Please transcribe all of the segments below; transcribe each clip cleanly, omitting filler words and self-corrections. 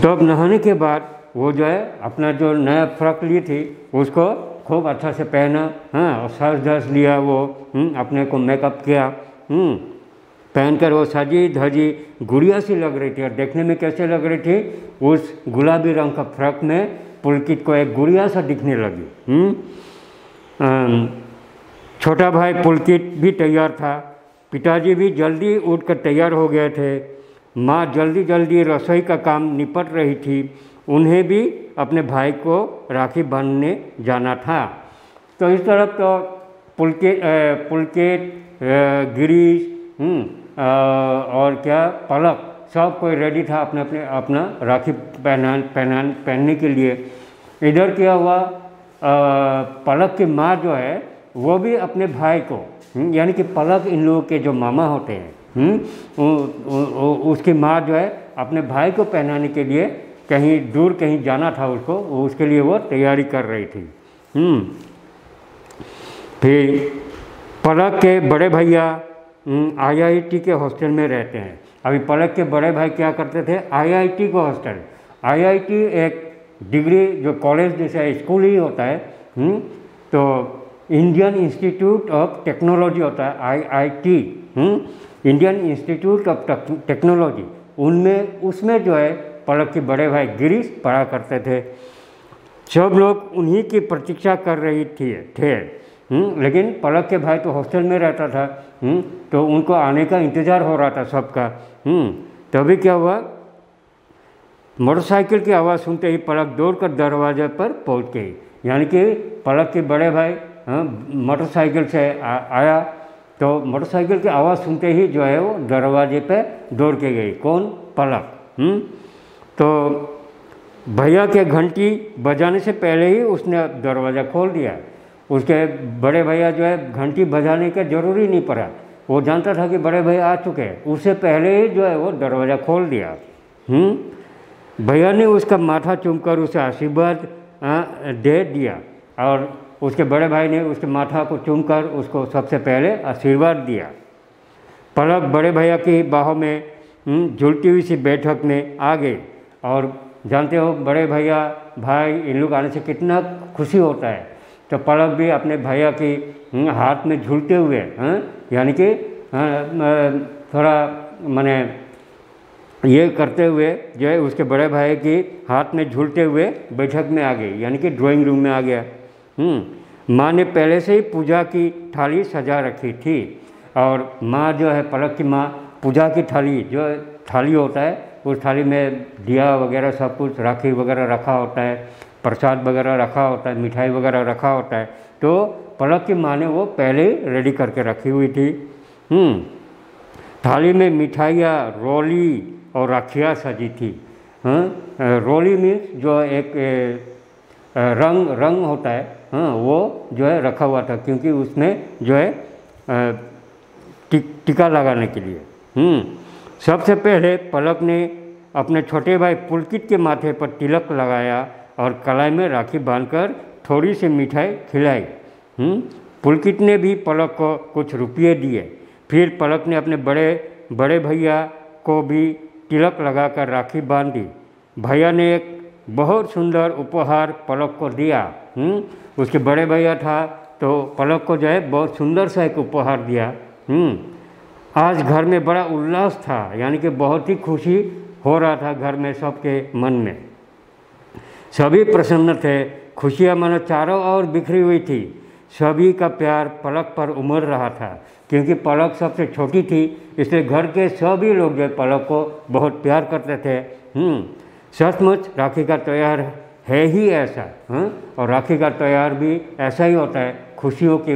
तो अब नहाने के बाद वो जो है अपना जो नया फ्रॉक ली थी उसको खूब अच्छा से पहना, हाँ, और सज धज लिया वो, अपने को मेकअप किया, पहनकर वो सजी धजी गुड़िया सी लग रही थी। और देखने में कैसे लग रही थी, उस गुलाबी रंग का फ्रॉक में पुलकित को एक गुड़िया सा दिखने लगी। छोटा भाई पुलकित भी तैयार था, पिताजी भी जल्दी उठकर तैयार हो गए थे, माँ जल्दी जल्दी रसोई का काम निपट रही थी, उन्हें भी अपने भाई को राखी बांधने जाना था। तो इस तरफ तो पुलकित, गिरीश, और क्या पलक, सब कोई रेडी था अपना राखी पहनने के लिए। इधर क्या हुआ, पलक की माँ जो है वो भी अपने भाई को, यानी कि पलक इन लोगों के जो मामा होते हैं, उसकी माँ जो है अपने भाई को पहनाने के लिए कहीं दूर कहीं जाना था उसको, उसके लिए वो तैयारी कर रही थी। फिर पलक के बड़े भैया IIT के हॉस्टल में रहते हैं। अभी पलक के बड़े भाई क्या करते थे, IIT को हॉस्टल, IIT एक डिग्री जो कॉलेज जैसा स्कूल ही होता है, तो इंडियन इंस्टीट्यूट ऑफ टेक्नोलॉजी होता है IIT, Indian institute of technology, उसमें जो है पलक के बड़े भाई गिरीश पढ़ा करते थे। सब लोग उन्हीं की प्रतीक्षा कर रही थे, लेकिन पलक के भाई तो हॉस्टल में रहता था, तो उनको आने का इंतज़ार हो रहा था सबका। तभी क्या हुआ, मोटरसाइकिल की आवाज़ सुनते ही पलक दौड़कर दरवाजे पर पहुंच गई। यानी कि पलक के बड़े भाई मोटरसाइकिल से आया, तो मोटरसाइकिल की आवाज़ सुनते ही जो है वो दरवाजे पे दौड़ के गई। कौन, पलक। तो भैया के घंटी बजाने से पहले ही उसने दरवाज़ा खोल दिया। उसके बड़े भैया जो है घंटी बजाने का ज़रूरी नहीं पड़ा, वो जानता था कि बड़े भैया आ चुके हैं, उससे पहले ही जो है वो दरवाज़ा खोल दिया। भैया ने उसका माथा चूमकर उसे आशीर्वाद दे दिया, और उसके बड़े भाई ने उसके माथा को चूमकर उसको सबसे पहले आशीर्वाद दिया। पलक बड़े भैया की बाहों में झूलती हुई सी बैठक में आ गई, और जानते हो बड़े भैया भाई इन लोग आने से कितना खुशी होता है। तो पलक भी अपने भैया की हाथ में झूलते हुए, यानी कि थोड़ा माने ये करते हुए जो है उसके बड़े भाई की हाथ में झूलते हुए बैठक में आ गई, यानी कि ड्राइंग रूम में आ गया। माँ ने पहले से ही पूजा की थाली सजा रखी थी, और माँ जो है पलक की माँ पूजा की थाली, जो थाली होता है उस थाली में दिया वगैरह सब कुछ, राखी वगैरह रखा होता है, प्रसाद वगैरह रखा होता है, मिठाई वगैरह रखा होता है, तो पलक की माँ ने वो पहले रेडी करके रखी हुई थी। थाली में मिठाइयाँ, रोली और राखियाँ सजी थी। रोली मीन्स जो एक रंग होता है, वो जो है रखा हुआ था, क्योंकि उसमें जो है टीका लगाने के लिए। सबसे पहले पलक ने अपने छोटे भाई पुलकित के माथे पर तिलक लगाया और कलाई में राखी बांधकर थोड़ी सी मिठाई खिलाई। पुलकित ने भी पलक को कुछ रुपये दिए। फिर पलक ने अपने बड़े भैया को भी तिलक लगाकर राखी बांधी। भैया ने एक बहुत सुंदर उपहार पलक को दिया। उसके बड़े भैया था तो पलक को जो है बहुत सुंदर सा एक उपहार दिया। आज घर में बड़ा उल्लास था, यानी कि बहुत ही खुशी हो रहा था घर में, सबके मन में। सभी प्रसन्न थे, खुशियाँ मानो चारों ओर बिखरी हुई थी। सभी का प्यार पलक पर उमड़ रहा था, क्योंकि पलक सबसे छोटी थी, इसलिए घर के सभी लोग जो पलक को बहुत प्यार करते थे। सचमुच राखी का त्यौहार है ही ऐसा, और राखी का त्यौहार भी ऐसा ही होता है, खुशियों की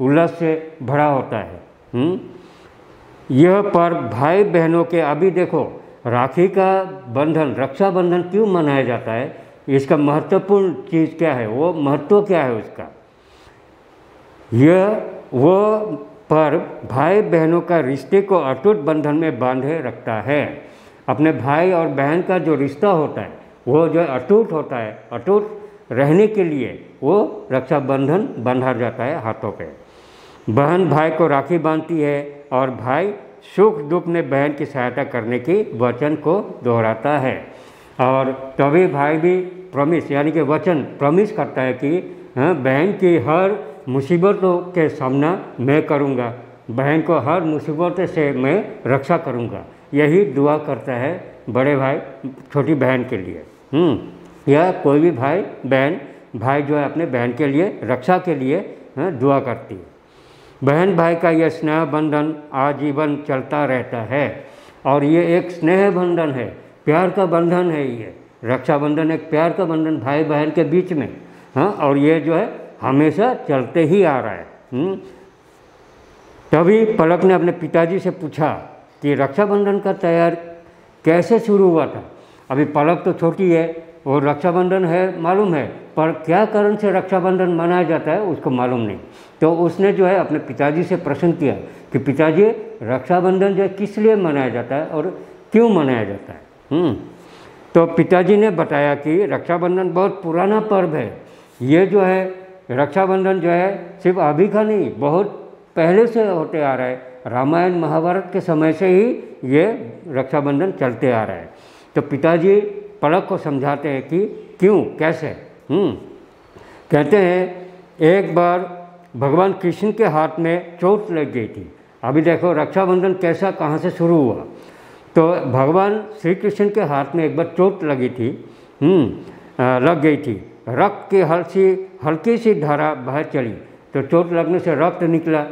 उल्लास से भरा होता है। यह पर्व भाई बहनों के, अभी देखो राखी का बंधन, रक्षाबंधन क्यों मनाया जाता है, इसका महत्वपूर्ण चीज़ क्या है, वो महत्व क्या है उसका। यह वो पर्व भाई बहनों का रिश्ते को अटूट बंधन में बांधे रखता है। अपने भाई और बहन का जो रिश्ता होता है वो जो अटूट होता है, अटूट रहने के लिए वो रक्षाबंधन बांधा जाता है हाथों पे। बहन भाई को राखी बांधती है और भाई सुख दुख में बहन की सहायता करने की वचन को दोहराता है। और तभी भाई भी प्रॉमिस यानी कि वचन प्रॉमिस करता है कि बहन की हर मुसीबतों के सामना मैं करूँगा, बहन को हर मुसीबत से मैं रक्षा करूँगा। यही दुआ करता है बड़े भाई छोटी बहन के लिए। या कोई भी भाई जो है अपने बहन के लिए रक्षा के लिए दुआ करती है। बहन भाई का यह स्नेह बंधन आजीवन चलता रहता है और ये एक स्नेह बंधन है, प्यार का बंधन है। ये रक्षाबंधन एक प्यार का बंधन भाई बहन के बीच में, और ये जो है हमेशा चलते ही आ रहा है। तभी पलक ने अपने पिताजी से पूछा कि रक्षाबंधन का तैयार कैसे शुरू हुआ था। अभी पलक तो छोटी है और रक्षाबंधन है मालूम है, पर क्या कारण से रक्षाबंधन मनाया जाता है उसको मालूम नहीं। तो उसने जो है अपने पिताजी से प्रश्न किया कि पिताजी रक्षाबंधन जो है किस लिए मनाया जाता है और क्यों मनाया जाता है। तो पिताजी ने बताया कि रक्षाबंधन बहुत पुराना पर्व है। ये जो है रक्षाबंधन जो है सिर्फ अभी का नहीं, बहुत पहले से होते आ रहा है। रामायण महाभारत के समय से ही ये रक्षाबंधन चलते आ रहा है। तो पिताजी पलक को समझाते हैं कि क्यों कैसे। कहते हैं एक बार भगवान कृष्ण के हाथ में चोट लग गई थी। अभी देखो रक्षाबंधन कैसा कहाँ से शुरू हुआ। तो भगवान श्री कृष्ण के हाथ में एक बार चोट लगी थी, लग गई थी। रक्त की हल्की सी धारा बह चली, तो चोट लगने से रक्त निकला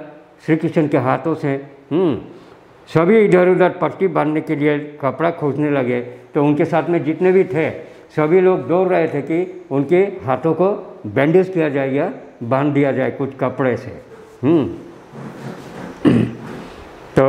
श्री कृष्ण के हाथों से। सभी इधर उधर पट्टी बांधने के लिए कपड़ा खोजने लगे। तो उनके साथ में जितने भी थे सभी लोग दौड़ रहे थे कि उनके हाथों को बैंडेज किया जाए या बांध दिया जाए कुछ कपड़े से। तो